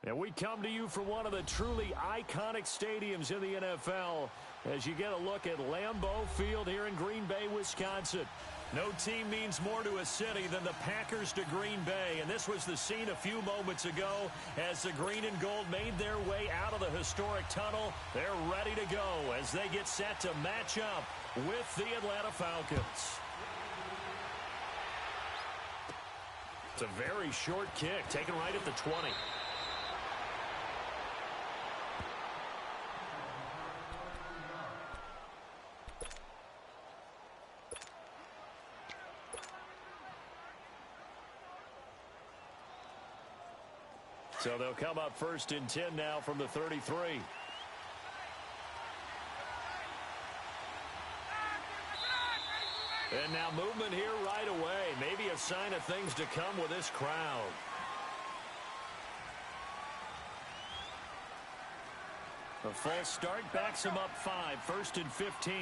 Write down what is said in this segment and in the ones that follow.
And we come to you from one of the truly iconic stadiums in the NFL as you get a look at Lambeau Field here in Green Bay, Wisconsin. No team means more to a city than the Packers to Green Bay, and this was the scene a few moments ago as the green and gold made their way out of the historic tunnel. They're ready to go as they get set to match up with the Atlanta Falcons. It's a very short kick, taken right at the 20. So they'll come up 1st and 10 now from the 33. And now movement here right away. Maybe a sign of things to come with this crowd. A false start backs him up 5, 1st and 15.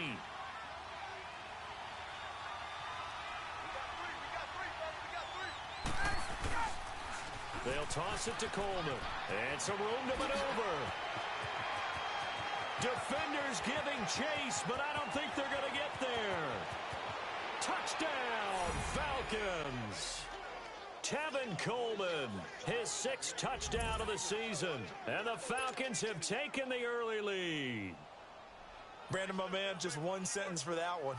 They'll toss it to Coleman. And some room to maneuver. Defenders giving chase, but I don't think they're going to get there. Touchdown, Falcons. Tevin Coleman, his 6th touchdown of the season. And the Falcons have taken the early lead. Brandon, my man, just one sentence for that one.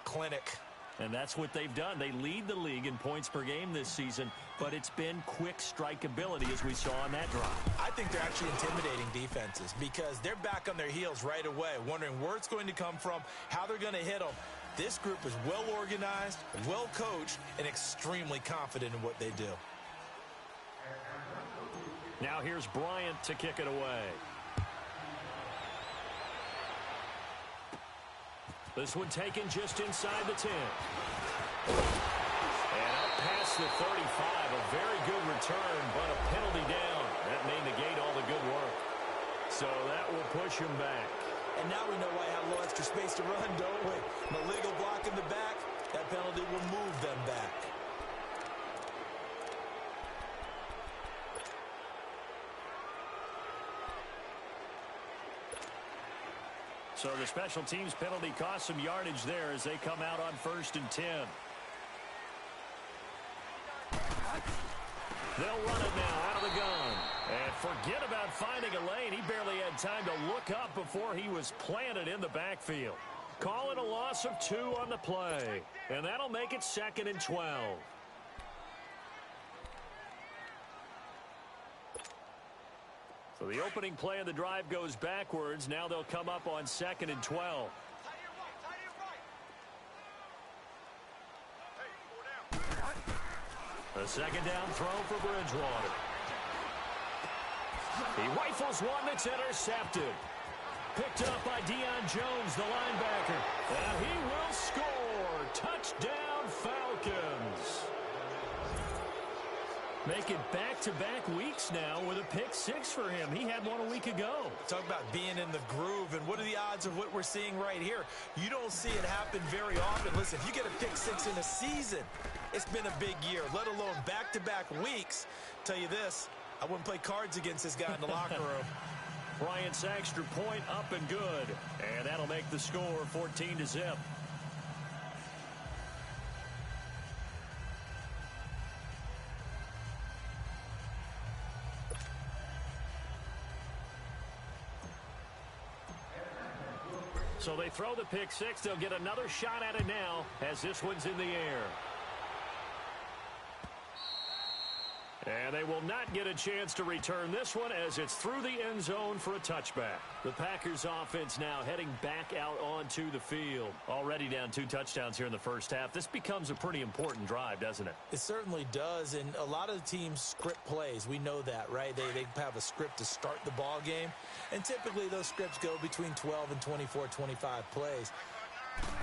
Clinic. And that's what they've done. They lead the league in points per game this season, but it's been quick strikeability as we saw on that drive. I think they're actually intimidating defenses because they're back on their heels right away, wondering where it's going to come from, how they're going to hit them. This group is well organized, well coached, and extremely confident in what they do. Now here's Bryant to kick it away. This one taken just inside the 10. And up past the 35, a very good return, but a penalty down. That may negate all the good work. So that will push him back. And now we know why I have a little extra space to run, don't we? An illegal block in the back, that penalty will move them back. So the special teams penalty cost some yardage there as they come out on 1st and 10. They'll run it now out of the gun. And forget about finding a lane. He barely had time to look up before he was planted in the backfield. Call it a loss of 2 on the play. And that'll make it 2nd and 12. So the opening play of the drive goes backwards. Now they'll come up on 2nd and 12. A second down throw for Bridgewater. He rifles one that's intercepted. Picked up by Deion Jones, the linebacker. And he will score. Touchdown, Falcons. Make it back-to-back weeks now with a pick 6 for him. He had one a week ago. Talk about being in the groove, and what are the odds of what we're seeing right here? You don't see it happen very often. Listen, if you get a pick 6 in a season, it's been a big year, let alone back-to-back weeks. Tell you this, I wouldn't play cards against this guy in the locker room. Bryant's extra point up and good. And that'll make the score 14-0. So they throw the pick 6. They'll get another shot at it now as this one's in the air. And they will not get a chance to return this one as it's through the end zone for a touchback. The Packers offense now heading back out onto the field. Already down 2 touchdowns here in the first half. This becomes a pretty important drive, doesn't it? It certainly does, and a lot of the teams script plays. We know that, right? They have a script to start the ball game, and typically those scripts go between 12 and 24, 25 plays.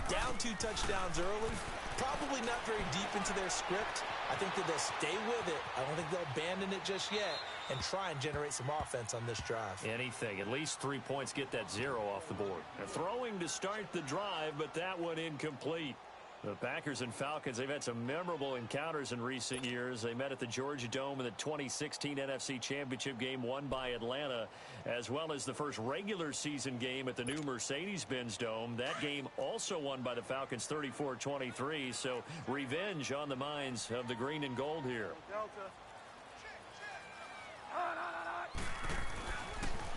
Down 2 touchdowns early, probably not very deep into their script. I think that they'll stay with it. I don't think they'll abandon it just yet and try and generate some offense on this drive. Anything. At least 3 points, get that 0 off the board. They're throwing to start the drive, but that one incomplete. The Packers and Falcons, they've had some memorable encounters in recent years. They met at the Georgia Dome in the 2016 NFC Championship game won by Atlanta, as well as the first regular season game at the new Mercedes-Benz Dome. That game also won by the Falcons 34-23, so revenge on the minds of the green and gold here.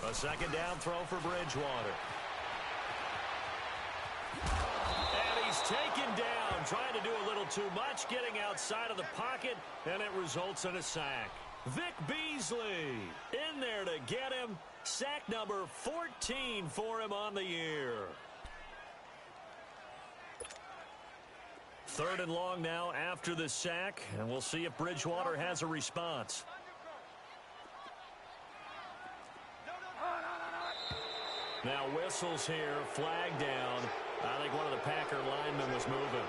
A second down throw for Bridgewater. Taken down, trying to do a little too much, getting outside of the pocket, and it results in a sack. Vic Beasley in there to get him. Sack number 14 for him on the year. Third and long now after the sack, and we'll see if Bridgewater has a response. Now whistles here, flag down. I think one of the Packer linemen was moving.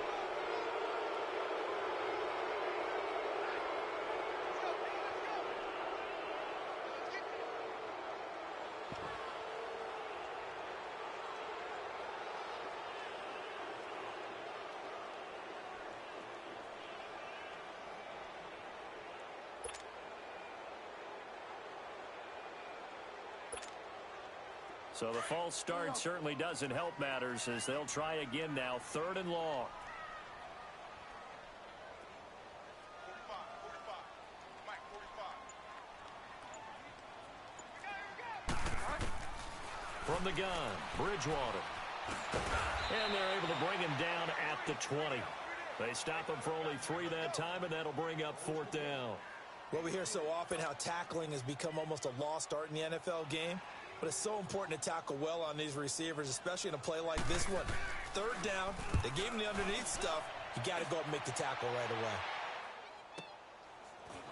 So the false start certainly doesn't help matters as they'll try again now. Third and long. From the gun, Bridgewater. And they're able to bring him down at the 20. They stop him for only 3 that time, and that'll bring up fourth down. Well, we hear so often how tackling has become almost a lost art in the NFL game. But it's so important to tackle well on these receivers, especially in a play like this one. Third down, they gave him the underneath stuff. You got to go up and make the tackle right away.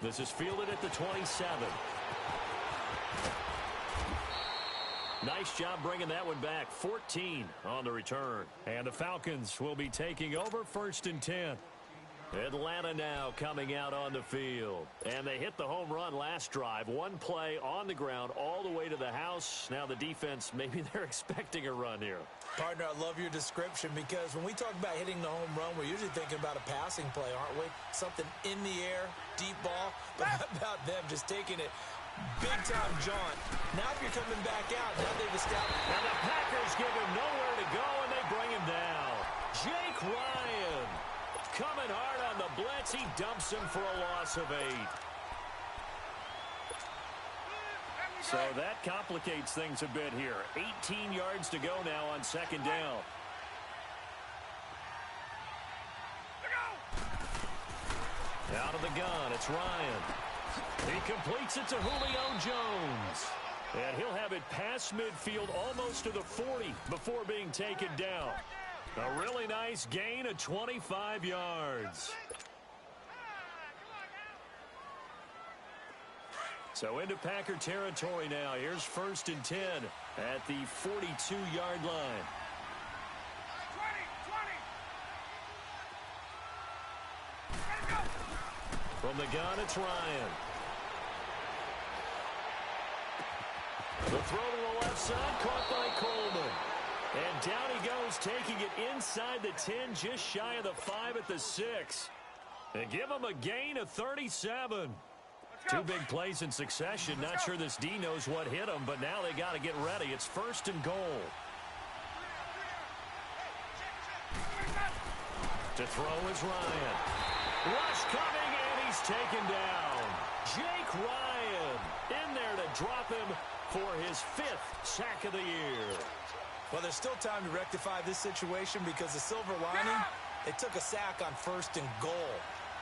This is fielded at the 27. Nice job bringing that one back. 14 on the return. And the Falcons will be taking over first and 10. Atlanta now coming out on the field. And they hit the home run last drive. One play on the ground all the way to the house. Now the defense, maybe they're expecting a run here. Partner, I love your description because when we talk about hitting the home run, we're usually thinking about a passing play, aren't we? Something in the air, deep ball. But how about them just taking it big-time jaunt? Now if you're coming back out, now they've established. And the Packers give him nowhere to go, and they bring him down. Jake Ryan coming hard on the blitz. He dumps him for a loss of 8. So that complicates things a bit here. 18 yards to go now on second down. Out of the gun, it's Ryan. He completes it to Julio Jones. And he'll have it past midfield almost to the 40 before being taken down. A really nice gain of 25 yards. So into Packer territory now. Here's first and 10 at the 42-yard line. From the gun, it's Ryan. The throw to the left side, caught by Coleman. And down he goes, taking it inside the 10, just shy of the 5 at the 6. They give him a gain of 37. 2 big plays in succession. Not sure this D knows what hit him, but now they got to get ready. It's first and goal. To throw is Ryan. Rush coming, and he's taken down. Jake Ryan in there to drop him for his 5th sack of the year. Well, there's still time to rectify this situation because the silver lining, they took a sack on first and goal.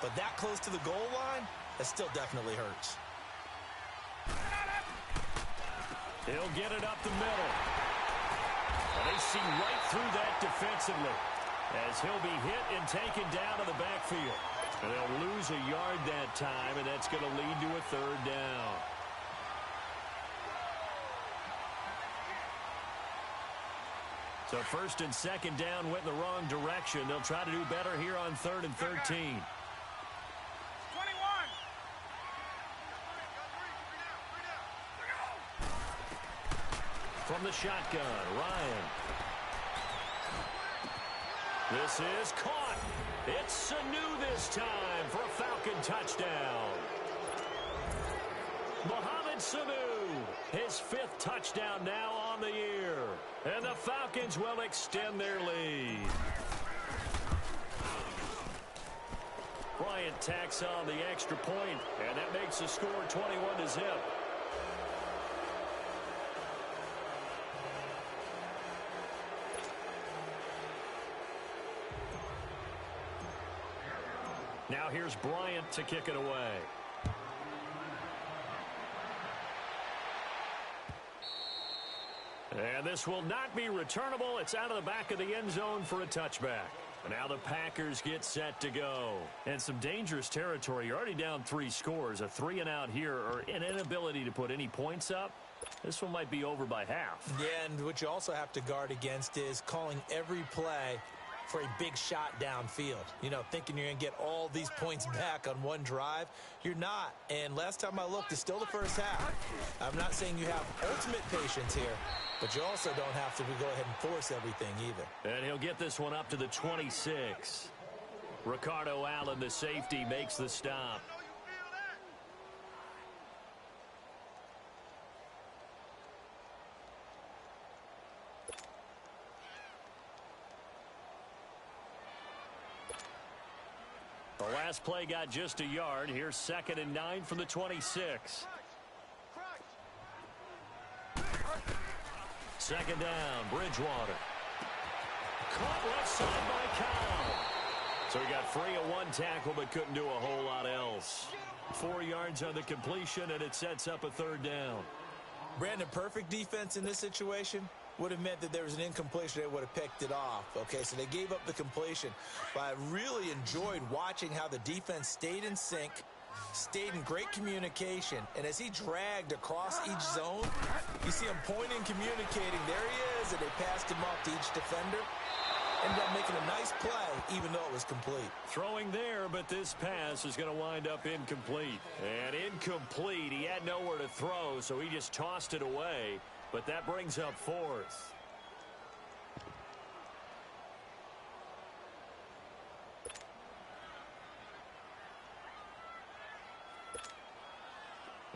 But that close to the goal line, that still definitely hurts. He'll get it up the middle. And they see right through that defensively as he'll be hit and taken down to the backfield. And they'll lose a yard that time, and that's going to lead to a third down. So first and second down went in the wrong direction. They'll try to do better here on 3rd and 13. 21. From the shotgun, Ryan. This is caught. It's Sanu this time for a Falcon touchdown. Mohamed Sanu, his 5th touchdown now on the year. And the Falcons will extend their lead. Bryant tacks on the extra point, and that makes the score 21-0. Now here's Bryant to kick it away. And this will not be returnable. It's out of the back of the end zone for a touchback. Now the Packers get set to go. And some dangerous territory. You're already down 3 scores. A 3-and-out here, or an inability to put any points up. This one might be over by half. Yeah, and what you also have to guard against is calling every play for a big shot downfield. You know, thinking you're going to get all these points back on one drive. You're not. And last time I looked, it's still the first half. I'm not saying you have ultimate patience here, but you also don't have to go ahead and force everything either. And he'll get this one up to the 26. Ricardo Allen, the safety, makes the stop. The last play got just a yard. Here's 2nd and 9 from the 26. 2nd down, Bridgewater. Caught left side by Kyle. So he got free of 1 tackle but couldn't do a whole lot else. 4 yards on the completion, and it sets up a 3rd down. Brandon, perfect defense in this situation would have meant that there was an incompletion. They would have picked it off. Okay, so they gave up the completion. But I really enjoyed watching how the defense stayed in sync, stayed in great communication. And as he dragged across each zone, you see him pointing, communicating. There he is, and they passed him off to each defender. Ended up making a nice play, even though it was complete. Throwing there, but this pass is going to wind up incomplete. And incomplete, he had nowhere to throw, so he just tossed it away. But that brings up 4th.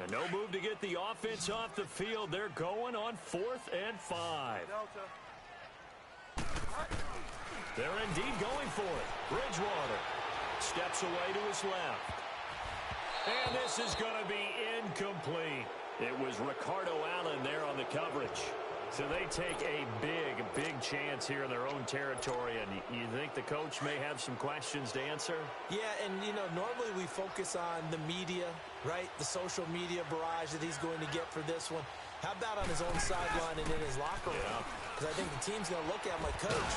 And no move to get the offense off the field. They're going on 4th and 5. They're indeed going for it. Bridgewater steps away to his left. And this is going to be incomplete. It was Ricardo Allen there on the coverage. So they take a big chance here in their own territory. And you think the coach may have some questions to answer? Yeah, and, you know, normally we focus on the media, right? The social media barrage that he's going to get for this one. How about on his own sideline and in his locker room? Because I think the team's going to look at him like, Coach,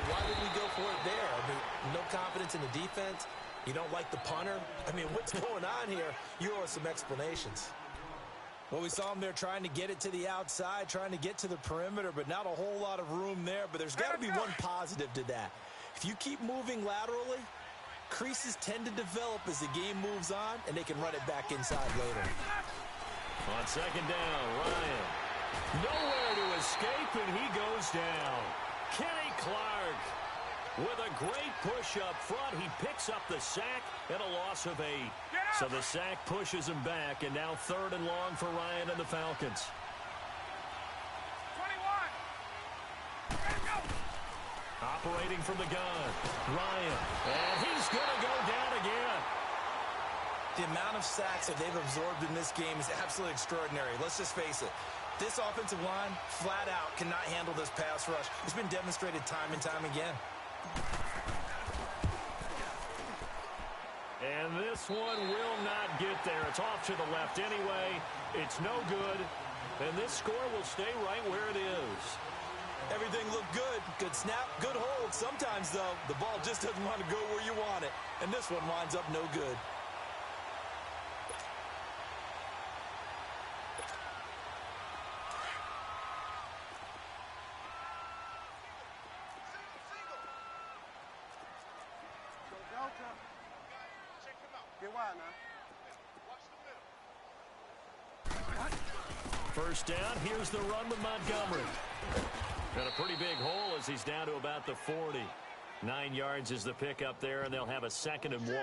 why would we go for it there? I mean, no confidence in the defense. You don't like the punter. I mean, what's going on here? You owe us some explanations. Well, we saw him there trying to get it to the outside, trying to get to the perimeter, but not a whole lot of room there. But there's got to be one positive to that. If you keep moving laterally, creases tend to develop as the game moves on, and they can run it back inside later. On 2nd down, Ryan. Nowhere to escape, and he goes down. Kenny Clark with a great push up front. He picks up the sack and a loss of 8. So the sack pushes him back, and now 3rd and long for Ryan and the Falcons. 21. Operating from the gun, Ryan, and he's going to go down again. The amount of sacks that they've absorbed in this game is absolutely extraordinary. Let's just face it. This offensive line, flat out, cannot handle this pass rush. It's been demonstrated time and time again. And this one will not get there. It's off to the left anyway. It's no good. And this score will stay right where it is. Everything looked good. Good snap, good hold. Sometimes, though, the ball just doesn't want to go where you want it. And this one winds up no good. First down, here's the run with Montgomery. Got a pretty big hole as he's down to about the 40. 9 yards is the pickup there, and they'll have a 2nd and 1.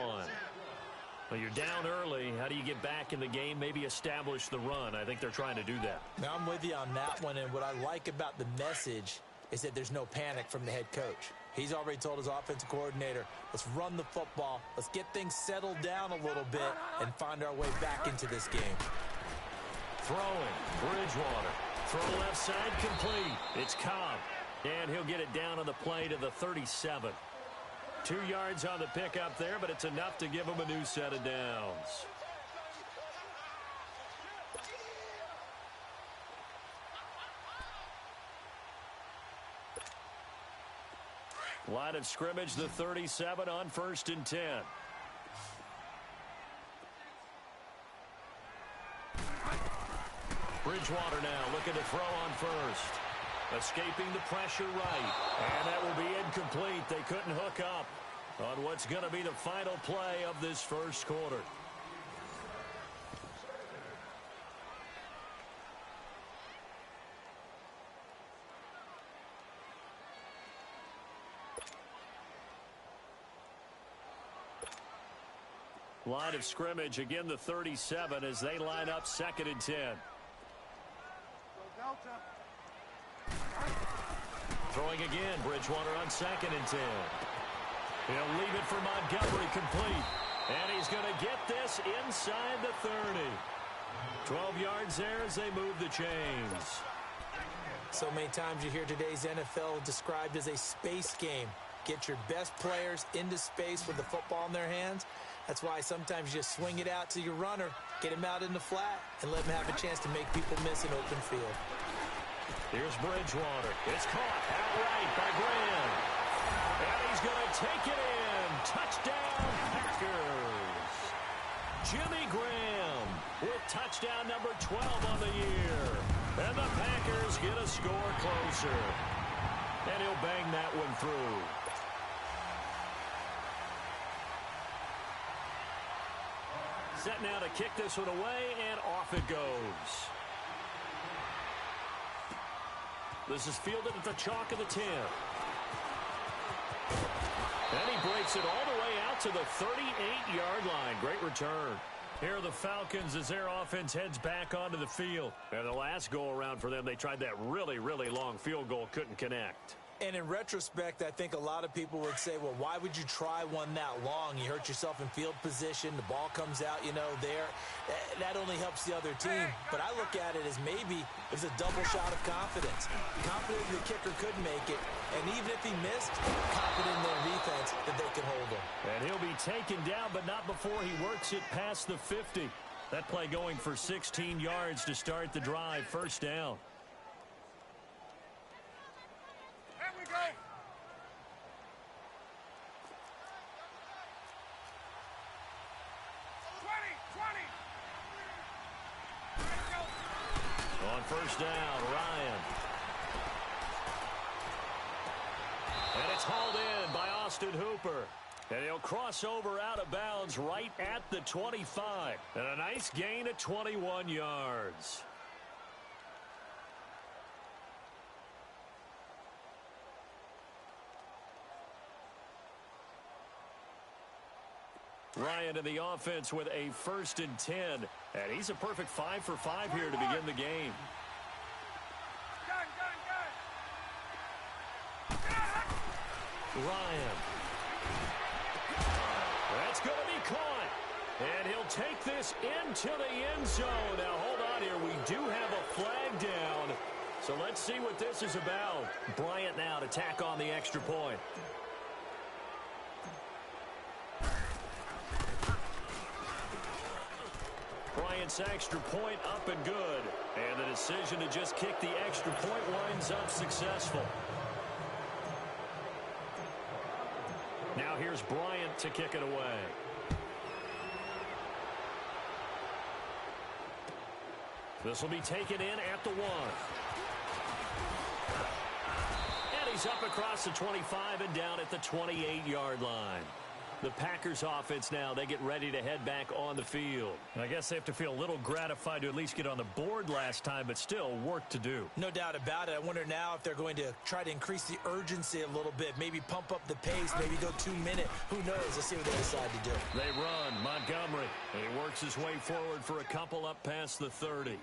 Well, you're down early. How do you get back in the game? Maybe establish the run. I think they're trying to do that. Now, I'm with you on that one, and what I like about the message is that there's no panic from the head coach. He's already told his offensive coordinator, let's run the football, let's get things settled down a little bit, and find our way back into this game. Throwing, Bridgewater. Throw left side, complete. It's Cobb. And he'll get it down on the play to the 37. 2 yards on the pickup there, but it's enough to give him a new set of downs. Line of scrimmage, the 37 on 1st and 10. Bridgewater now looking to throw on first. Escaping the pressure right. And that will be incomplete. They couldn't hook up on what's going to be the final play of this first quarter. Line of scrimmage, again the 37 as they line up 2nd and 10. Throwing again, Bridgewater on 2nd and 10. He'll leave it for Montgomery, complete. And he's going to get this inside the 30. 12 yards there as they move the chains. So many times you hear today's NFL described as a space game. Get your best players into space with the football in their hands. That's why sometimes you just swing it out to your runner, get him out in the flat, and let him have a chance to make people miss an open field. Here's Bridgewater. It's caught outright by Graham. And he's going to take it in. Touchdown, Packers. Jimmy Graham with touchdown number 12 on the year. And the Packers get a score closer. And he'll bang that one through. Set now to kick this one away, and off it goes. This is fielded at the chalk of the 10. And he breaks it all the way out to the 38-yard line. Great return. Here are the Falcons as their offense heads back onto the field. And the last go-around for them, they tried that really, really long field goal, couldn't connect. And in retrospect, I think a lot of people would say, well, why would you try one that long? You hurt yourself in field position. The ball comes out, there. That only helps the other team. But I look at it as maybe it's a double shot of confidence. Confident the kicker could make it. And even if he missed, confident in their defense that they can hold him. And he'll be taken down, but not before he works it past the 50. That play going for 16 yards to start the drive. First down. First down, Ryan. And it's hauled in by Austin Hooper. And he'll cross over out of bounds right at the 25. And a nice gain of 21 yards. Ryan in the offense with a 1st and 10. And he's a perfect 5 for 5 here to begin the game. Ryan. That's going to be caught. And he'll take this into the end zone. Now, hold on here. We do have a flag down. So let's see what this is about. Bryant now to tack on the extra point. Bryant's extra point up and good. And the decision to just kick the extra point winds up successful. Now here's Bryant to kick it away. This will be taken in at the 1. And he's up across the 25 and down at the 28-yard line. The Packers offense now, they get ready to head back on the field. And I guess they have to feel a little gratified to at least get on the board last time, but still work to do. No doubt about it. I wonder now if they're going to try to increase the urgency a little bit, maybe pump up the pace, maybe go 2-minute. Who knows? Let's see what they decide to do. They run. Montgomery. And he works his way forward for a couple up past the 30.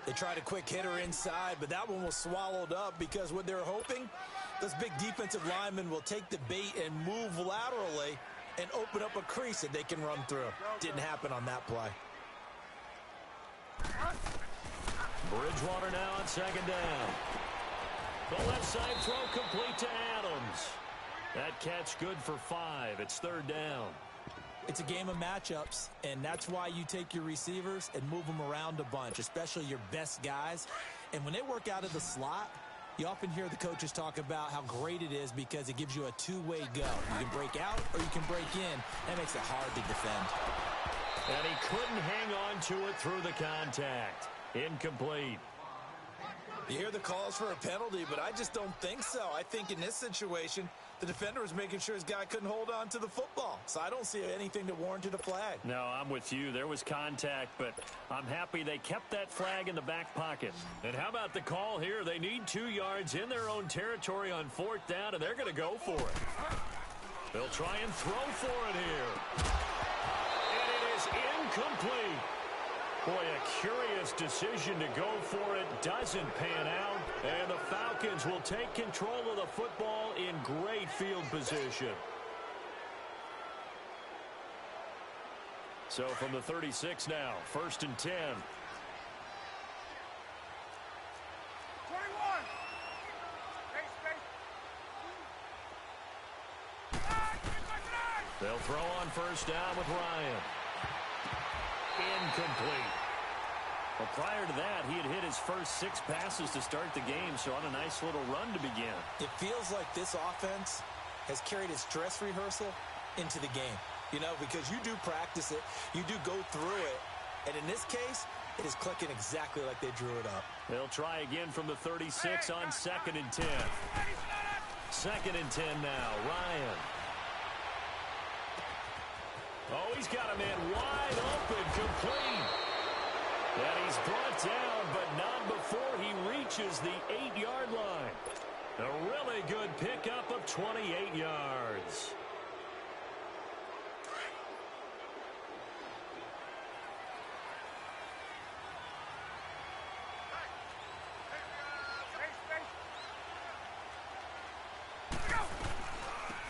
They tried a quick hitter inside, but that one was swallowed up because what they're hoping, those big defensive linemen will take the bait and move laterally and open up a crease that they can run through. Didn't happen on that play. Bridgewater now on second down. The left side throw complete to Adams. That catch good for 5. It's third down. It's a game of matchups, and that's why you take your receivers and move them around a bunch, especially your best guys. And when they work out of the slot, you often hear the coaches talk about how great it is because it gives you a two-way go. You can break out or you can break in. That makes it hard to defend. And he couldn't hang on to it through the contact. Incomplete. You hear the calls for a penalty, but I just don't think so. I think in this situation, the defender was making sure his guy couldn't hold on to the football. So I don't see anything that warranted a flag. No, I'm with you. There was contact, but I'm happy they kept that flag in the back pocket. And how about the call here? They need 2 yards in their own territory on 4th down, and they're going to go for it. They'll try and throw for it here. And it is incomplete. Boy, a curious decision to go for it. Doesn't pan out. And the Falcons will take control of the football in great field position. So from the 36 now, 1st and 10. 21. They'll throw on 1st down with Ryan. Incomplete. Well, prior to that, he had hit his first 6 passes to start the game, so on a nice little run to begin. It feels like this offense has carried its dress rehearsal into the game. You know, because you do practice it, you do go through it, and in this case, it is clicking exactly like they drew it up. They'll try again from the 36 on 2nd and 10. 2nd and 10 now, Ryan. Oh, he's got a man wide open, complete. And he's brought down, but not before he reaches the 8-yard line. A really good pickup of 28 yards.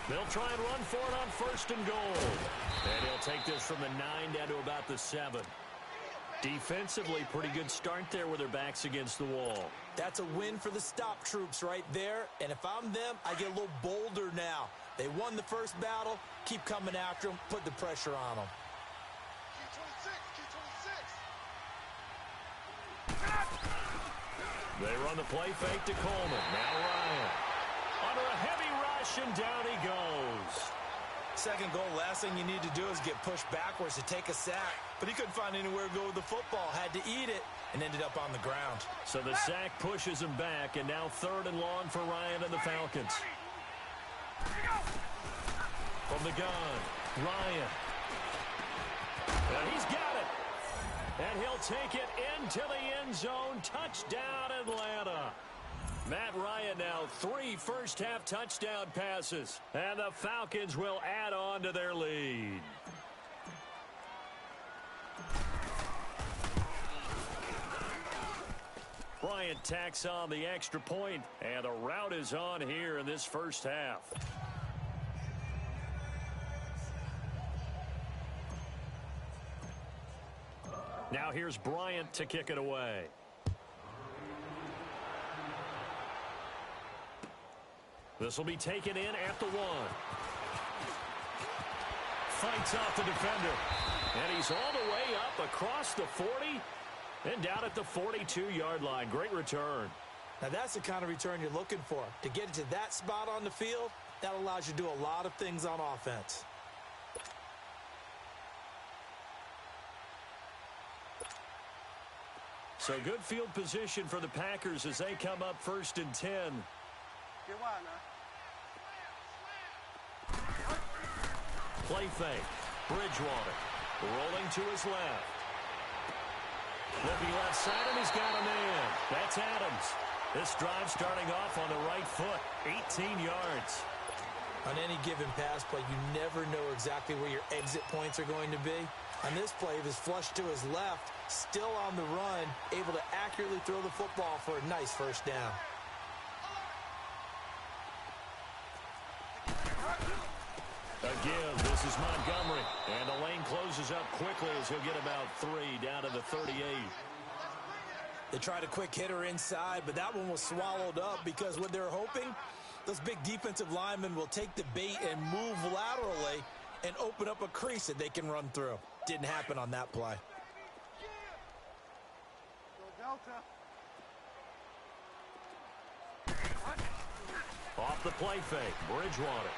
They'll try and run for it on 1st and goal. And he'll take this from the 9 down to about the 7. Defensively, pretty good start there with their backs against the wall. That's a win for the stop troops right there. And if I'm them, I get a little bolder now. They won the first battle. Keep coming after them. Put the pressure on them. They run the play fake to Coleman. Now Ryan. Under a heavy rush, and down he goes. Second goal, last thing you need to do is get pushed backwards to take a sack. But he couldn't find anywhere to go with the football. Had to eat it and ended up on the ground. So the sack pushes him back, and now 3rd and long for Ryan and the Falcons. From the gun, Ryan. And he's got it. And he'll take it into the end zone. Touchdown, Atlanta. Matt Ryan now 3 first-half touchdown passes. And the Falcons will add on to their lead. Bryant tacks on the extra point, and the route is on here in this first half. Now here's Bryant to kick it away. This will be taken in at the 1. Fights off the defender. And he's all the way up across the 40 and down at the 42-yard line. Great return. Now that's the kind of return you're looking for. To get it to that spot on the field, that allows you to do a lot of things on offense. So good field position for the Packers as they come up 1st and 10. play fake. Bridgewater rolling to his left. Looking left side, and he's got a man. That's Adams. This drive starting off on the right foot. 18 yards. On any given pass play, you never know exactly where your exit points are going to be. On this play, he was flushed to his left, still on the run, able to accurately throw the football for a nice first down. Again, this is Montgomery. And the lane closes up quickly as he'll get about 3 down to the 38. They tried a quick hitter inside, but that one was swallowed up because what they're hoping, those big defensive linemen will take the bait and move laterally and open up a crease that they can run through. Didn't happen on that play. Off the play fake, Bridgewater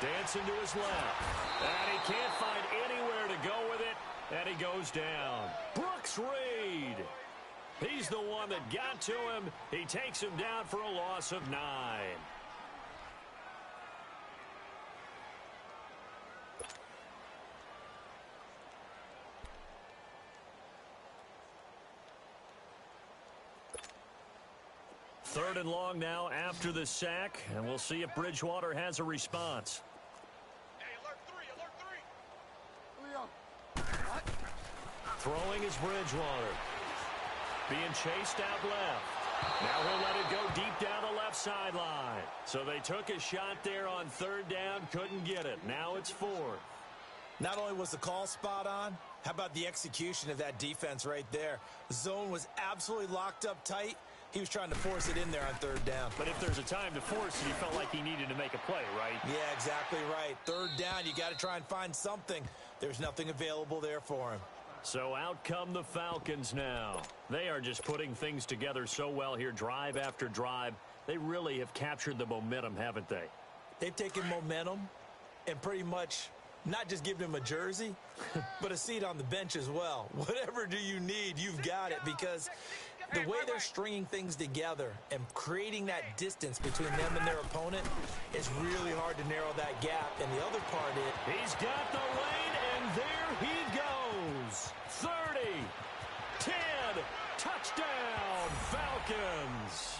dancing to his left. And he can't find anywhere to go with it, and he goes down. Brooks Reed. He's the one that got to him. He takes him down for a loss of 9. Third and long now after the sack, and we'll see if Bridgewater has a response. Hey, alert 3. Throwing is Bridgewater. Being chased out left. Now he'll let it go deep down the left sideline. So they took a shot there on third down, couldn't get it. Now it's 4. Not only was the call spot on, how about the execution of that defense right there? The zone was absolutely locked up tight. He was trying to force it in there on third down. But if there's a time to force it, you felt like he needed to make a play, right? Yeah, exactly right. Third down, you got to try and find something. There's nothing available there for him. So out come the Falcons now. They are just putting things together so well here, drive after drive. They really have captured the momentum, haven't they? They've taken momentum and pretty much not just given him a jersey, but a seat on the bench as well. Whatever do you need, you've got it, because the way they're stringing things together and creating that distance between them and their opponent is really hard to narrow that gap. And the other part is, he's got the lane, and there he goes. 30, 10, touchdown, Falcons.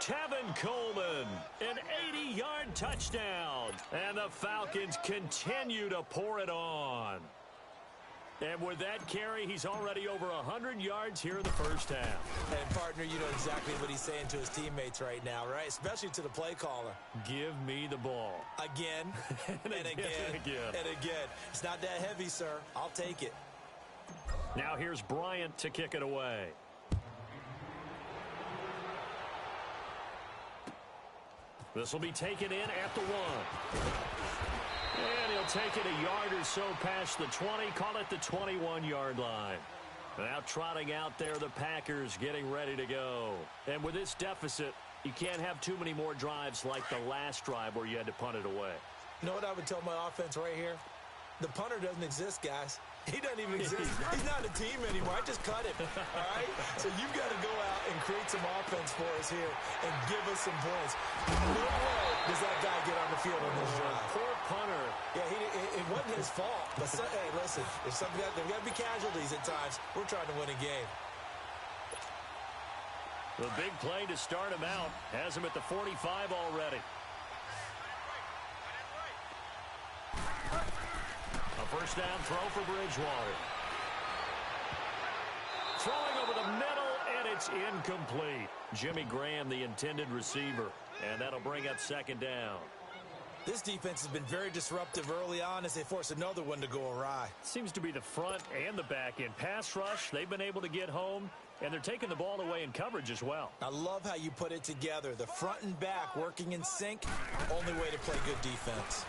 Tevin Coleman, an 80-yard touchdown. And the Falcons continue to pour it on. And with that carry, he's already over 100 yards here in the first half. And, partner, you know exactly what he's saying to his teammates right now, right? Especially to the play caller. Give me the ball. Again, and again. It's not that heavy, sir. I'll take it. Now here's Bryant to kick it away. This will be taken in at the 1. And he'll take it a yard or so past the 20, call it the 21-yard line. Now trotting out there, the Packers getting ready to go. And with this deficit, you can't have too many more drives like the last drive where you had to punt it away. You know what I would tell my offense right here? The punter doesn't exist, guys. He doesn't even exist. He's not a team anymore. I just cut him, all right? So you've got to go out and create some offense for us here and give us some points. No way does that guy get on the field on this drive. Poor punter. Yeah, it wasn't his fault. But, hey, listen, there's got to be casualties at times. We're trying to win a game. The big play to start him out has him at the 45 already. A first down throw for Bridgewater. Throwing over the middle, and it's incomplete. Jimmy Graham, the intended receiver, and that'll bring up second down. This defense has been very disruptive early on as they force another one to go awry. Seems to be the front and the back end. Pass rush, they've been able to get home, and they're taking the ball away in coverage as well. I love how you put it together. The front and back working in sync, only way to play good defense.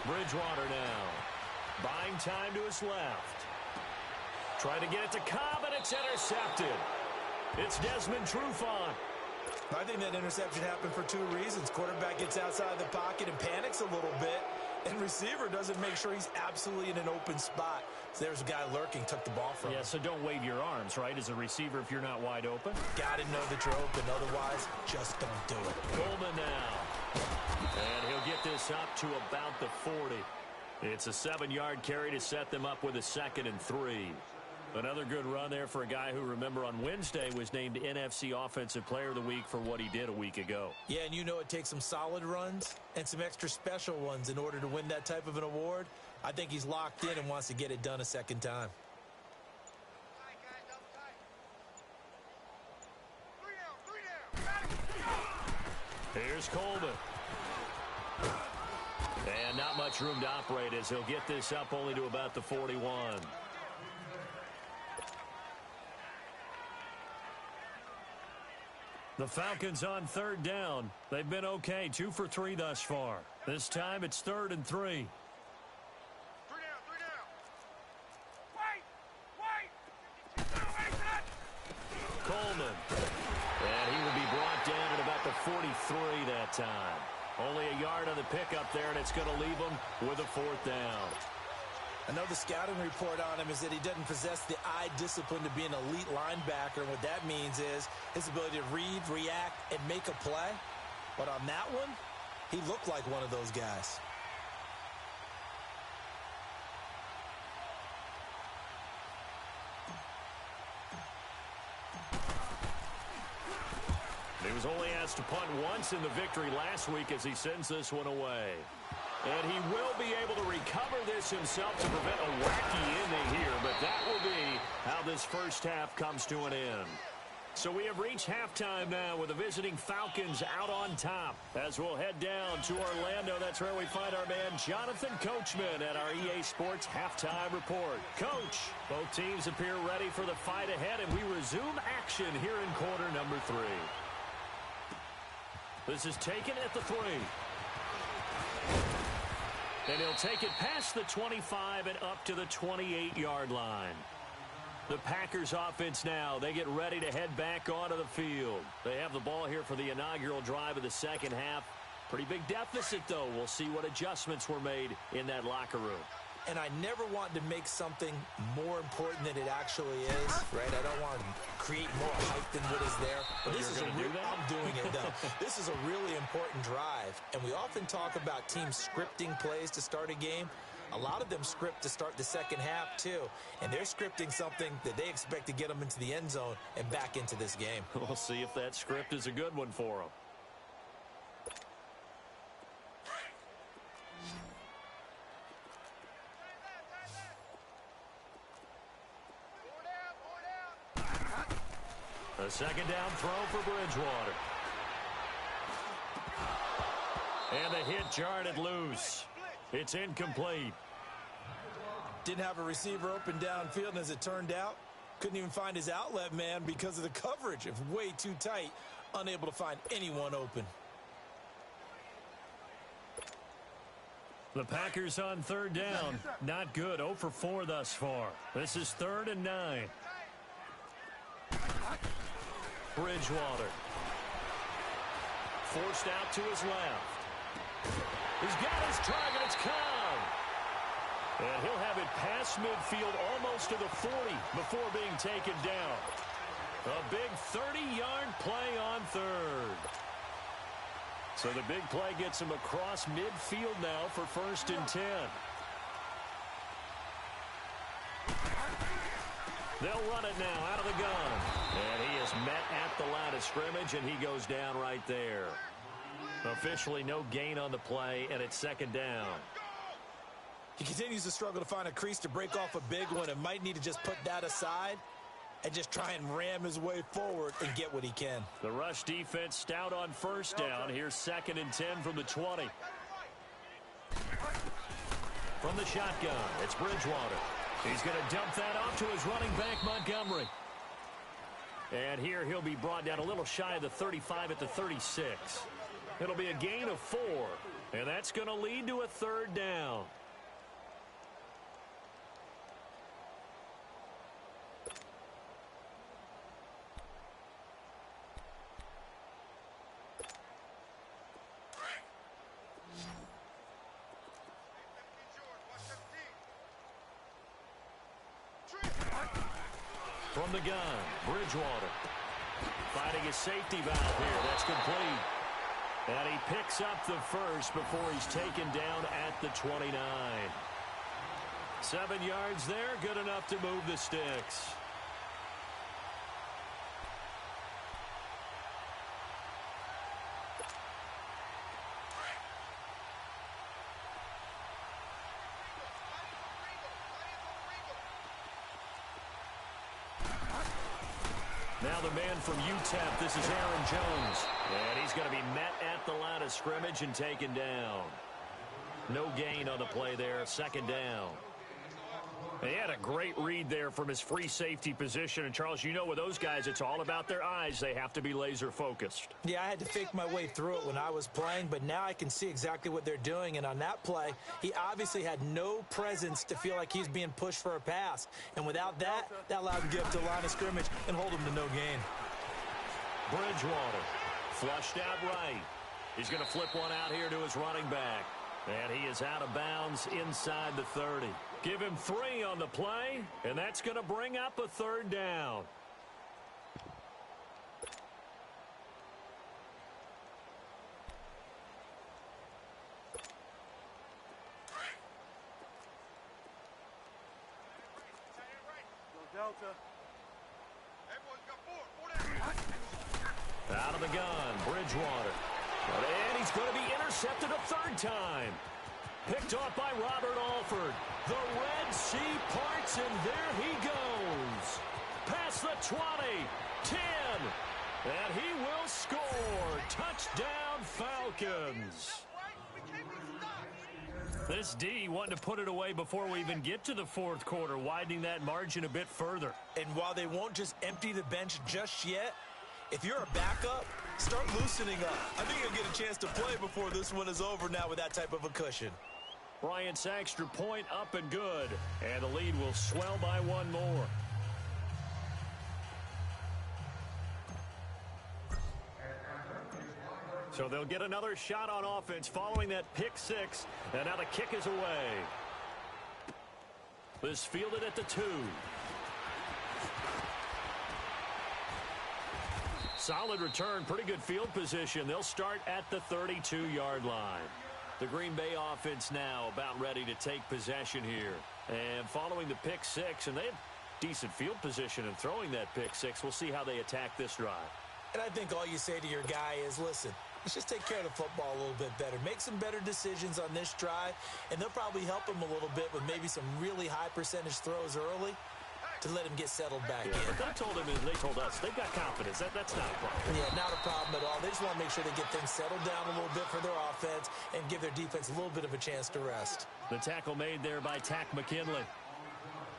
Bridgewater now. Buying time to his left. Trying to get it to Cobb, and it's intercepted. It's Desmond Trufant. I think that interception happened for 2 reasons. Quarterback gets outside the pocket and panics a little bit, and receiver doesn't make sure he's absolutely in an open spot. So there's a guy lurking, took the ball from him. Yeah, so don't wave your arms, right, as a receiver if you're not wide open. Got to know that you're open. Otherwise, just don't do it. Coleman now. And he'll get this up to about the 40. It's a 7-yard carry to set them up with a 2nd and 3. Another good run there for a guy who, remember, on Wednesday was named NFC Offensive Player of the Week for what he did a week ago. Yeah, and you know it takes some solid runs and some extra special ones in order to win that type of an award. I think he's locked in and wants to get it done a second time. Here's Coleman. And not much room to operate as he'll get this up only to about the 41. The Falcons on 3rd down. They've been okay, 2 for 3 thus far. This time it's 3rd and 3. 3 down. Wait. Coleman. And he will be brought down at about the 43 that time. Only a yard on the pickup there, and it's going to leave him with a 4th down. I know the scouting report on him is that he doesn't possess the eye discipline to be an elite linebacker. And what that means is his ability to read, react, and make a play. But on that one, he looked like one of those guys. He was only asked to punt once in the victory last week as he sends this one away. And he will be able to recover this himself to prevent a wacky ending here, but that will be how this first half comes to an end. So we have reached halftime now with the visiting Falcons out on top. As we'll head down to Orlando, that's where we find our man Jonathan Coachman at our EA Sports Halftime Report. Coach, both teams appear ready for the fight ahead, and we resume action here in quarter number 3. This is taken at the 3. And he'll take it past the 25 and up to the 28-yard line. The Packers offense now, they get ready to head back onto the field. They have the ball here for the inaugural drive of the second half. Pretty big deficit, though. We'll see what adjustments were made in that locker room. And I never want to make something more important than it actually is, right? I don't want to create more hype than what is there. But this is I'm doing it, though. This is a really important drive. And we often talk about teams scripting plays to start a game. A lot of them script to start the second half, too. And they're scripting something that they expect to get them into the end zone and back into this game. We'll see if that script is a good one for them. A second down throw for Bridgewater. And the hit jarred it loose. It's incomplete. Didn't have a receiver open downfield, and as it turned out, couldn't even find his outlet man because of the coverage. It was way too tight, unable to find anyone open. The Packers on 3rd down. Not good. 0 for 4 thus far. This is 3rd and 9. Bridgewater. Forced out to his left. He's got his target. It's Cobb. And he'll have it past midfield almost to the 40 before being taken down. A big 30-yard play on 3rd. So the big play gets him across midfield now for 1st and 10. They'll run it now out of the gun. And he is met at the line of scrimmage, and he goes down right there. Officially no gain on the play, and it's 2nd down. He continues to struggle to find a crease to break off a big one and might need to just put that aside and just try and ram his way forward and get what he can. The rush defense stout on 1st down. Here's 2nd and 10 from the 20. From the shotgun, it's Bridgewater. He's going to dump that off to his running back, Montgomery. And here he'll be brought down a little shy of the 35 at the 36. It'll be a gain of 4, and that's going to lead to a 3rd down. From the gun, Bridgewater. Finding his safety valve here. That's complete. And he picks up the first before he's taken down at the 29. 7 yards there, good enough to move the sticks. Now the man from UTEP, this is Aaron Jones. And he's going to be met at the line of scrimmage and taken down. No gain on the play there, second down. He had a great read there from his free safety position. And, Charles, you know with those guys, it's all about their eyes. They have to be laser focused. Yeah, I had to fake my way through it when I was playing, but now I can see exactly what they're doing. And on that play, he obviously had no presence to feel like he's being pushed for a pass. And without that, that allowed him to get up to the line of scrimmage and hold him to no gain. Bridgewater flushed out right. He's going to flip one out here to his running back. And he is out of bounds inside the 30. Give him 3 on the play, and that's going to bring up a third down. Delta. Out of the gun, Bridgewater. And he's going to be intercepted a third time. Picked off by Robert Alford. The Red Sea parts, and there he goes. Past the 20, 10, and he will score. Touchdown, Falcons. This D wanting to put it away before we even get to the fourth quarter, widening that margin a bit further. And while they won't just empty the bench just yet, if you're a backup, start loosening up. I think you'll get a chance to play before this one is over now with that type of a cushion. Bryant's extra point up and good. And the lead will swell by 1 more. So they'll get another shot on offense following that pick 6. And now the kick is away. This fielded at the 2. Solid return, pretty good field position. They'll start at the 32-yard line. The Green Bay offense now about ready to take possession here. And following the pick 6, and they have decent field position in throwing that pick 6. We'll see how they attack this drive. And I think all you say to your guy is, listen, let's just take care of the football a little bit better. Make some better decisions on this drive, and they'll probably help him a little bit with maybe some really high percentage throws early to let him get settled back in. They told him, they told us, they've got confidence. That's not a problem. Yeah, not a problem at all. They just want to make sure they get things settled down a little bit for their offense and give their defense a little bit of a chance to rest. The tackle made there by Tack McKinley.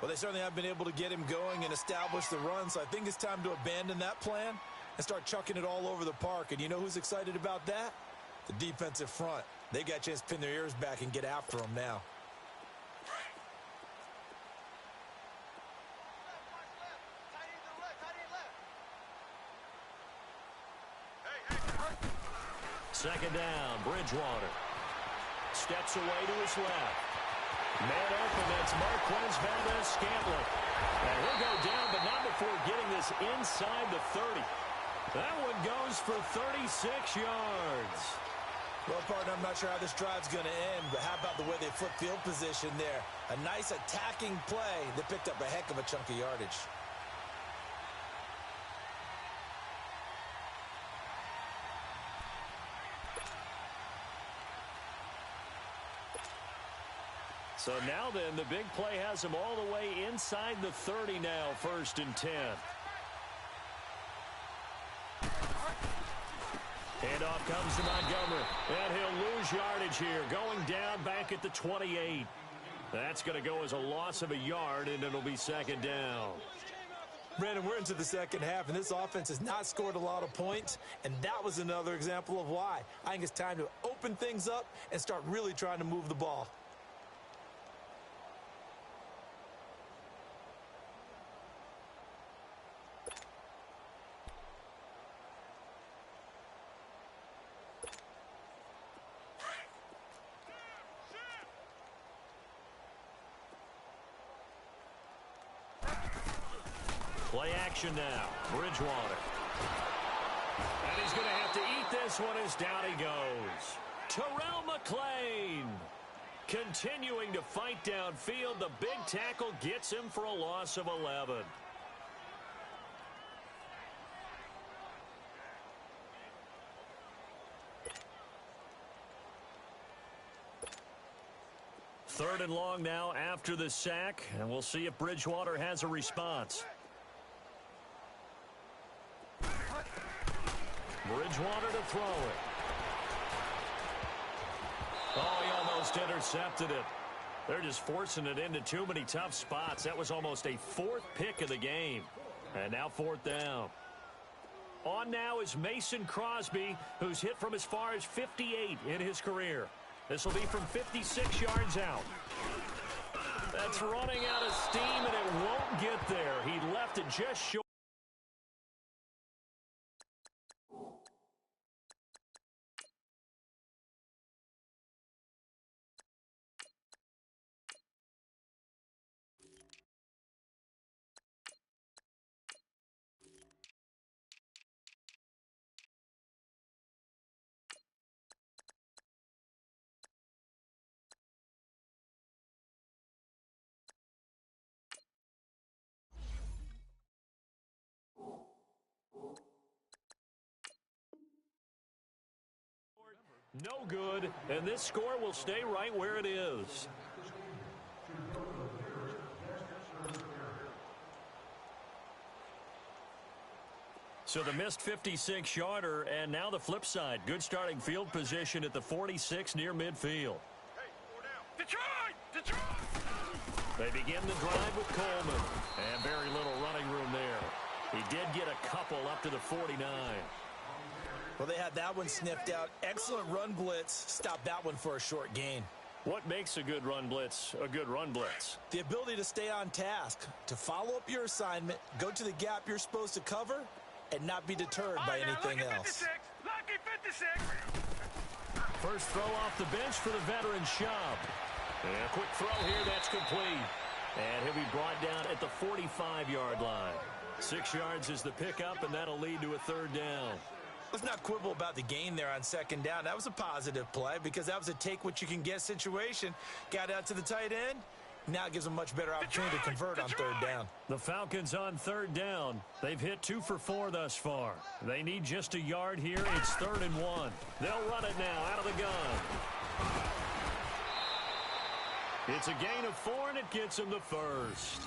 Well, they certainly have been able to get him going and establish the run, so I think it's time to abandon that plan and start chucking it all over the park. And you know who's excited about that? The defensive front. They got a chance to pin their ears back and get after him now. Second down, Bridgewater. Steps away to his left. Man open, that's Marquez Valdez-Scantling. And he'll go down, but not before getting this inside the 30. That one goes for 36 yards. Well, partner, I'm not sure how this drive's going to end, but how about the way they flip field position there? A nice attacking play that picked up a heck of a chunk of yardage. So now then, the big play has him all the way inside the 30 now, 1st and 10. Handoff comes to Montgomery, and he'll lose yardage here, going down back at the 28. That's going to go as a loss of a yard, and it'll be second down. Brandon, we're into the second half, and this offense has not scored a lot of points, and that was another example of why. I think it's time to open things up and start really trying to move the ball. Play action now. Bridgewater. And he's going to have to eat this this one is down he goes. Terrell McClain continuing to fight downfield. The big tackle gets him for a loss of 11. Third and long now after the sack, and we'll see if Bridgewater has a response. Bridgewater to throw it. Oh, he almost intercepted it. They're just forcing it into too many tough spots. That was almost a fourth pick of the game. And now fourth down. On now is Mason Crosby, who's hit from as far as 58 in his career. This will be from 56 yards out. That's running out of steam, and it won't get there. He left it just short. No good, and this score will stay right where it is. So the missed 56-yarder, and now the flip side. Good starting field position at the 46 near midfield. Hey, 4 down. Detroit! Detroit! They begin the drive with Coleman, and very little running room there. He did get a couple up to the 49. Well, they had that one sniffed out. Excellent run blitz. Stopped that one for a short gain. What makes a good run blitz a good run blitz? The ability to stay on task, to follow up your assignment, go to the gap you're supposed to cover, and not be deterred by anything else. Lucky 56. First throw off the bench for the veteran Schaub. And a quick throw here, that's complete. And he'll be brought down at the 45-yard line. 6 yards is the pickup, and that'll lead to a third down. Let's not quibble about the gain there on second down. That was a positive play because that was a take-what-you-can-get situation. Got out to the tight end. Now it gives them much better opportunity to convert on third down. The Falcons on third down. They've hit 2 for 4 thus far. They need just a yard here. It's 3rd and 1. They'll run it now out of the gun. It's a gain of 4, and it gets them the first.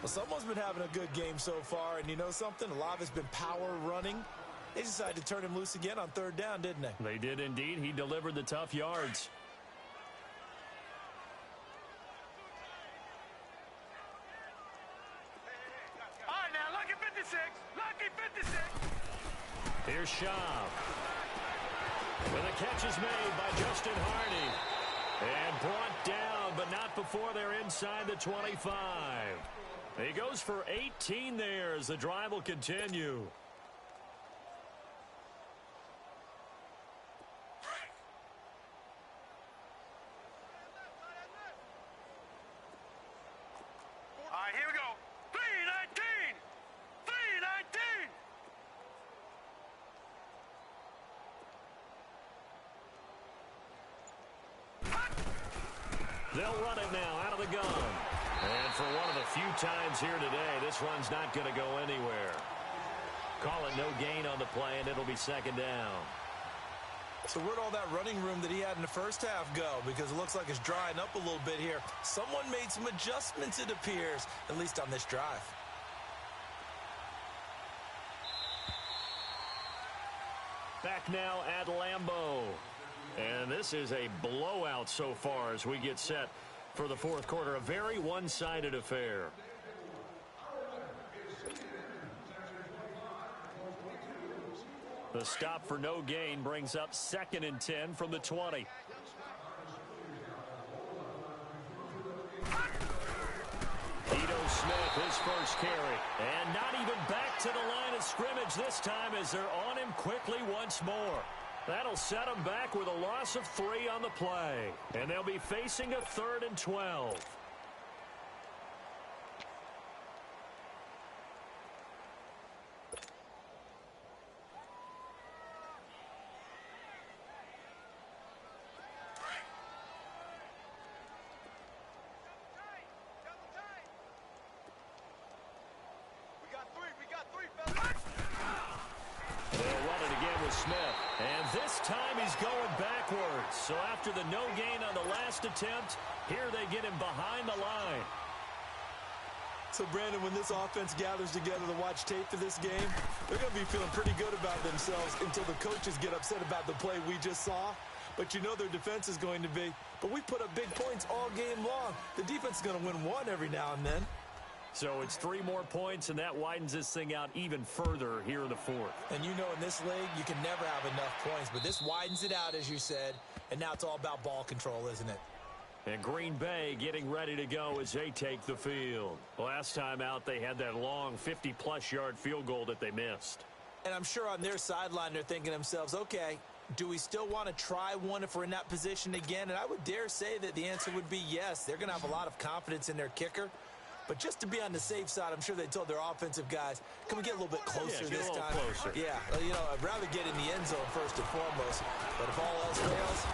Well, someone's been having a good game so far, and you know something? A lot of it's been power running. They decided to turn him loose again on third down, didn't they? They did indeed. He delivered the tough yards. All right, now, lucky 56. Lucky 56. Here's Schaub. And the catch is made by Justin Hardy. And brought down, but not before they're inside the 25. He goes for 18 there as the drive will continue. All right, here we go. 319. 319. They'll run it now out of the gun. And for one of the few times here today, this run's not going to go anywhere. Call it no gain on the play, and it'll be second down. So where'd all that running room that he had in the first half go? Because it looks like it's drying up a little bit here. Someone made some adjustments, it appears, at least on this drive. Back now at Lambeau. And this is a blowout so far as we get set for the fourth quarter. A very one-sided affair. The stop for no gain brings up 2nd and 10 from the 20. Ito Smith, his first carry. And not even back to the line of scrimmage this time as they're on him quickly once more. That'll set them back with a loss of 3 on the play. And they'll be facing a 3rd and 12. Smith. And this time he's going backwards. So after the no gain on the last attempt, here they get him behind the line. So, Brandon, when this offense gathers together to watch tape for this game, they're going to be feeling pretty good about themselves until the coaches get upset about the play we just saw. But you know their defense is going to be. But we put up big points all game long. The defense is going to win one every now and then. So it's 3 more points, and that widens this thing out even further here in the fourth. And you know in this league, you can never have enough points. But this widens it out, as you said. And now it's all about ball control, isn't it? And Green Bay getting ready to go as they take the field. Last time out, they had that long 50-plus yard field goal that they missed. And I'm sure on their sideline, they're thinking to themselves, okay, do we still want to try one if we're in that position again? And I would dare say that the answer would be yes. They're going to have a lot of confidence in their kicker. But just to be on the safe side, I'm sure they told their offensive guys, can we get a little bit closer this time? Closer. Yeah, you know, I'd rather get in the end zone first and foremost. But if all else fails,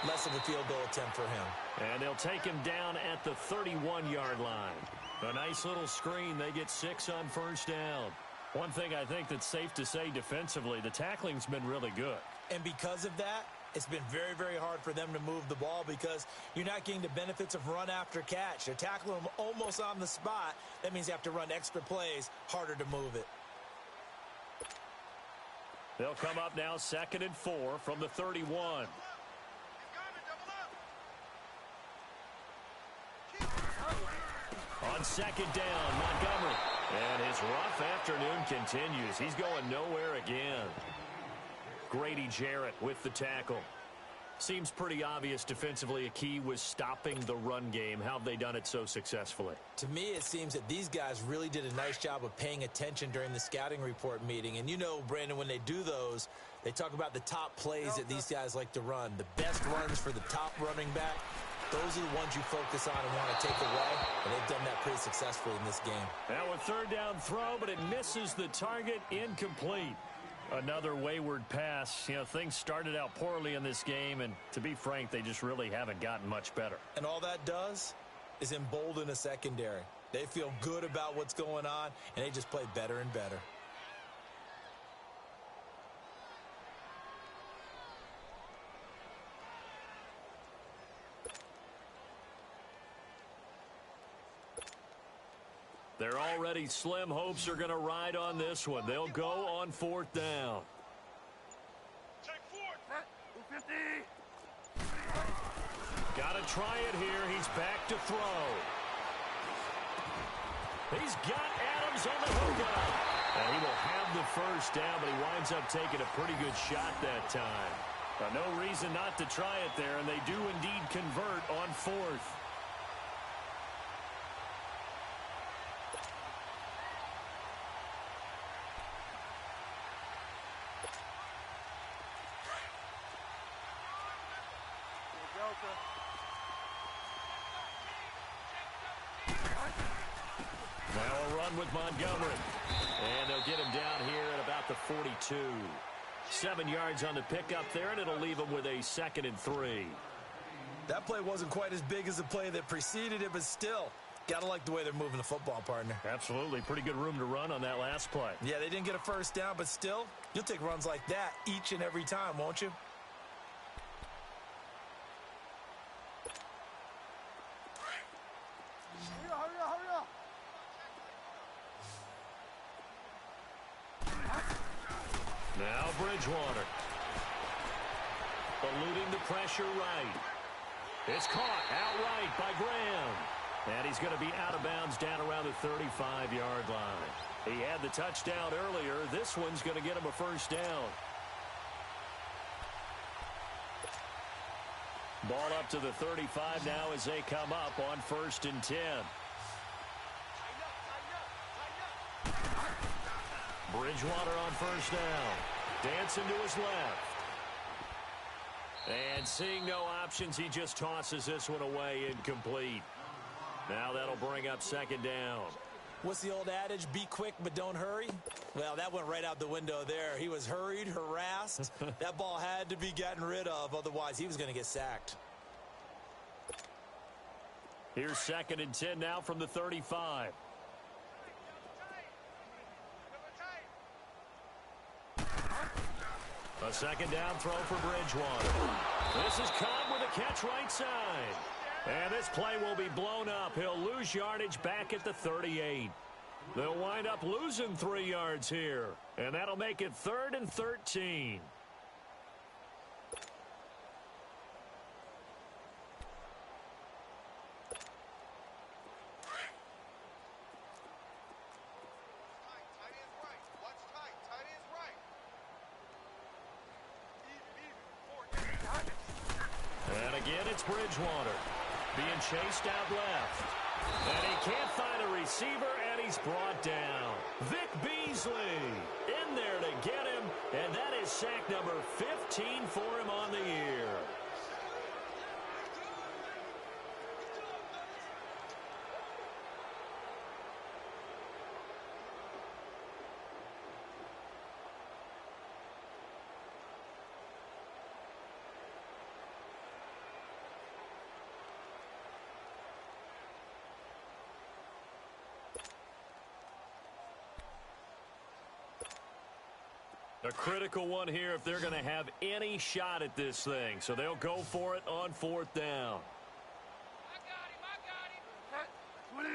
less of a field goal attempt for him. And they'll take him down at the 31-yard line. A nice little screen. They get 6 on first down. One thing I think that's safe to say defensively, the tackling's been really good. And because of that, it's been very, very hard for them to move the ball because you're not getting the benefits of run after catch. They're tackling them almost on the spot. That means you have to run extra plays, harder to move it. They'll come up now 2nd and 4 from the 31. On 2nd down, Montgomery. And his rough afternoon continues. He's going nowhere again. Grady Jarrett with the tackle. Seems pretty obvious defensively a key was stopping the run game. How have they done it so successfully? To me, it seems that these guys really did a nice job of paying attention during the scouting report meeting. And you know, Brandon, when they do those, they talk about the top plays that these guys like to run. The best runs for the top running back. Those are the ones you focus on and want to take away, and they've done that pretty successfully in this game. Now a 3rd down throw, but it misses the target, incomplete. Another wayward pass. You know, things started out poorly in this game, and to be frank, they just really haven't gotten much better. And all that does is embolden a secondary. They feel good about what's going on, and they just play better and better. They're already slim hopes are going to ride on this one. They'll go on 4th down. Check 4. 50. Got to try it here. He's back to throw. He's got Adams on the hookup. And he will have the first down, but he winds up taking a pretty good shot that time. No reason not to try it there, and they do indeed convert on 4th. Now a run with Montgomery. And they'll get him down here at about the 42. 7 yards on the pickup there, and it'll leave him with a 2nd and 3. That play wasn't quite as big as the play that preceded it, but still, got to like the way they're moving the football, partner. Absolutely. Pretty good room to run on that last play. Yeah, they didn't get a first down, but still, you'll take runs like that each and every time, won't you? Now Bridgewater. Eluding the pressure right. It's caught outright by Graham. And he's going to be out of bounds down around the 35-yard line. He had the touchdown earlier. This one's going to get him a first down. Ball up to the 35 now as they come up on 1st and 10. Bridgewater on first down. Dancing to his left. And seeing no options, he just tosses this one away, incomplete. Now that'll bring up 2nd down. What's the old adage? Be quick, but don't hurry? Well, that went right out the window there. He was hurried, harassed. That ball had to be gotten rid of. Otherwise, he was going to get sacked. Here's 2nd and 10 now from the 35. A second down throw for Bridgewater. This is caught with a catch right side. And this play will be blown up. He'll lose yardage back at the 38. They'll wind up losing 3 yards here. And that'll make it 3rd and 13. And again, it's Bridgewater being chased out left. And he can't find a receiver, and he's brought down. Vic Beasley in there to get him, and that is sack number 15 for him on the year. A critical one here if they're going to have any shot at this thing. So they'll go for it on 4th down. I got him. 20.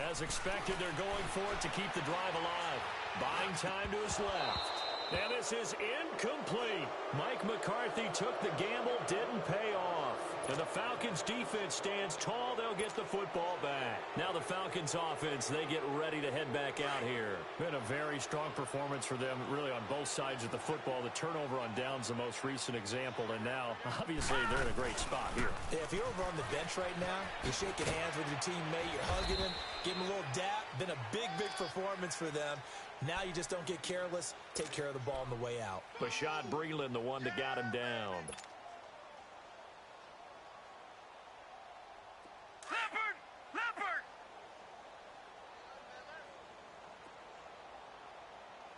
As expected, they're going for it to keep the drive alive. Buying time to his left. And this is incomplete. Mike McCarthy took the gamble, didn't pay off. And the Falcons defense stands tall. They'll get the football back. Now the Falcons offense, they get ready to head back out here. Been a very strong performance for them, really on both sides of the football. The turnover on downs, the most recent example. And now, obviously, they're in a great spot here. Yeah, if you're over on the bench right now, you're shaking hands with your teammate, you're hugging him, giving him a little dap. Been a big, big performance for them. Now you just don't get careless. Take care of the ball on the way out. Bashad Breeland, the one that got him down. Leopard!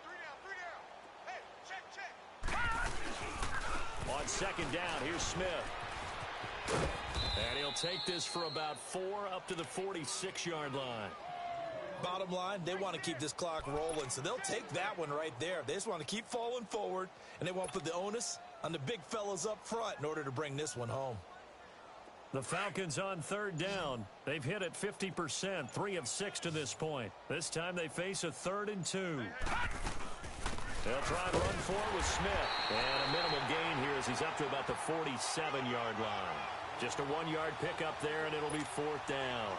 3 down. Hey, check. On second down, here's Smith. And he'll take this for about 4 up to the 46-yard line. Bottom line, they want to keep this clock rolling, so they'll take that one right there. They just want to keep falling forward, and they want to put the onus on the big fellas up front in order to bring this one home. The Falcons on 3rd down. They've hit it 50%, 3 of 6 to this point. This time they face a 3rd and 2. They'll try and run forward with Smith. And a minimal gain here as he's up to about the 47-yard line. Just a 1-yard pickup there, and it'll be 4th down.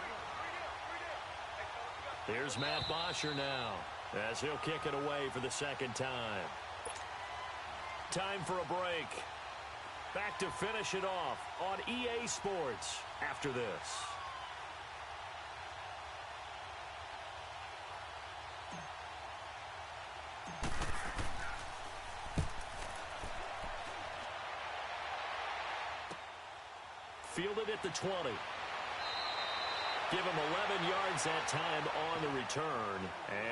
Here's Matt Bosher now as he'll kick it away for the 2nd time. Time for a break. Back to finish it off on EA Sports after this. Fielded at the 20. Give him 11 yards that time on the return.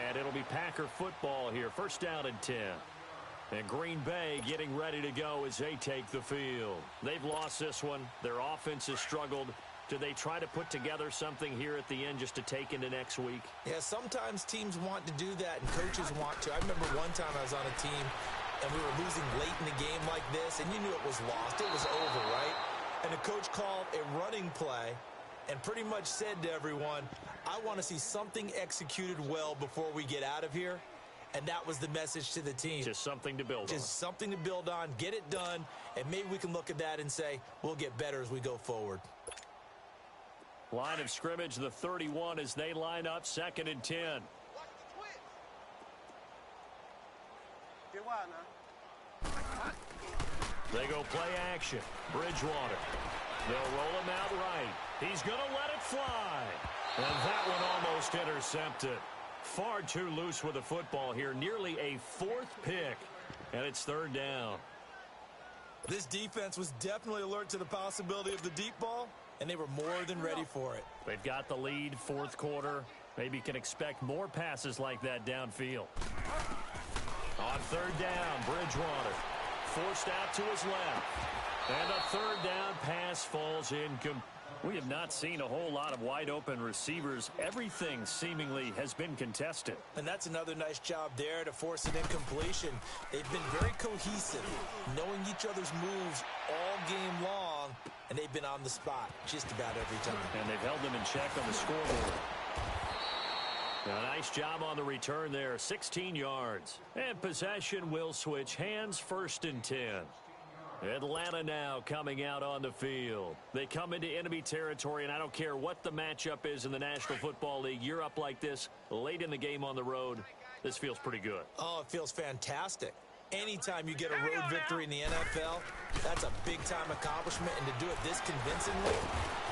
And it'll be Packer football here. 1st down and 10. And Green Bay getting ready to go as they take the field. They've lost this one. Their offense has struggled. Do they try to put together something here at the end just to take into next week? Yeah, sometimes teams want to do that and coaches want to. I remember one time I was on a team and we were losing late in the game like this, and you knew it was lost. It was over, right? And the coach called a running play and pretty much said to everyone, I want to see something executed well before we get out of here. And that was the message to the team. Just something to build on. Just something to build on, get it done, and maybe we can look at that and say, we'll get better as we go forward. Line of scrimmage, the 31 as they line up, 2nd and 10. Watch the twins. Get wild now. They go play action. Bridgewater. They'll roll him out right. He's going to let it fly. And that one almost intercepted. Far too loose with the football here. Nearly a 4th pick. And it's 3rd down. This defense was definitely alert to the possibility of the deep ball, and they were more than ready for it. They've got the lead, 4th quarter. Maybe can expect more passes like that downfield. On 3rd down, Bridgewater. Forced out to his left. And a 3rd down pass falls incomplete. We have not seen a whole lot of wide-open receivers. Everything seemingly has been contested. And that's another nice job there to force an incompletion. They've been very cohesive, knowing each other's moves all game long, and they've been on the spot just about every time. And they've held them in check on the scoreboard. A nice job on the return there, 16 yards. And possession will switch hands, 1st and 10. Atlanta now coming out on the field. They come into enemy territory, and I don't care what the matchup is in the National Football League. You're up like this late in the game on the road. This feels pretty good. Oh, it feels fantastic. Anytime you get a road victory in the NFL, that's a big-time accomplishment, and to do it this convincingly,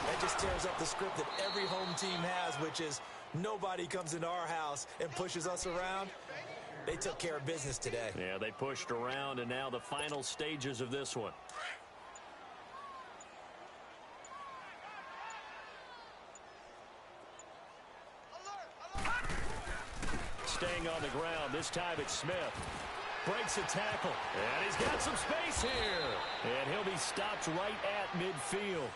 that just tears up the script that every home team has, which is nobody comes into our house and pushes us around. They took care of business today. Yeah, they pushed around, and now the final stages of this one. Staying on the ground, this time it's Smith. Breaks a tackle, and he's got some space here. And he'll be stopped right at midfield.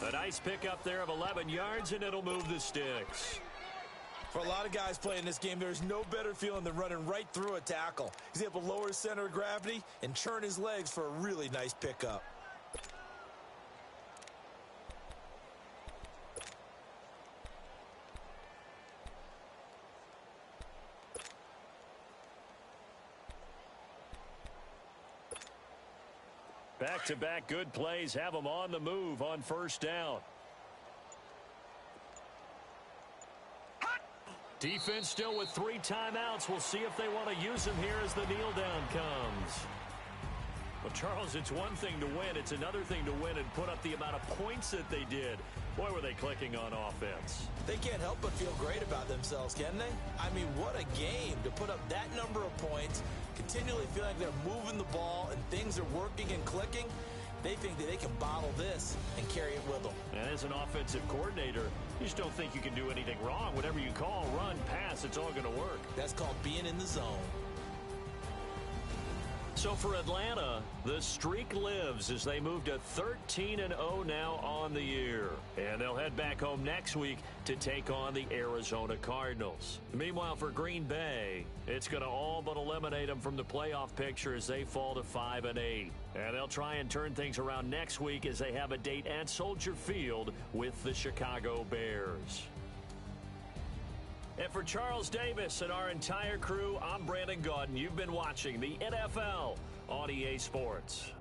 A nice pickup there of 11 yards, and it'll move the sticks. For a lot of guys playing this game, there's no better feeling than running right through a tackle. He's able to lower his center of gravity and turn his legs for a really nice pickup. Back-to-back good plays have them on the move on 1st down. Defense still with 3 timeouts. We'll see if they want to use them here as the kneel down comes. Well, Charles, it's one thing to win. It's another thing to win and put up the amount of points that they did. Boy, were they clicking on offense. They can't help but feel great about themselves, can they? I mean, what a game to put up that number of points, continually feel like they're moving the ball and things are working and clicking. They think that they can bottle this and carry it with them. And as an offensive coordinator, you just don't think you can do anything wrong. Whatever you call, run, pass, it's all going to work. That's called being in the zone. So for Atlanta, the streak lives as they move to 13-0 now on the year. And they'll head back home next week to take on the Arizona Cardinals. Meanwhile, for Green Bay, it's going to all but eliminate them from the playoff picture as they fall to 5-8. And they'll try and turn things around next week as they have a date at Soldier Field with the Chicago Bears. And for Charles Davis and our entire crew, I'm Brandon Gaudin. You've been watching the NFL on EA Sports.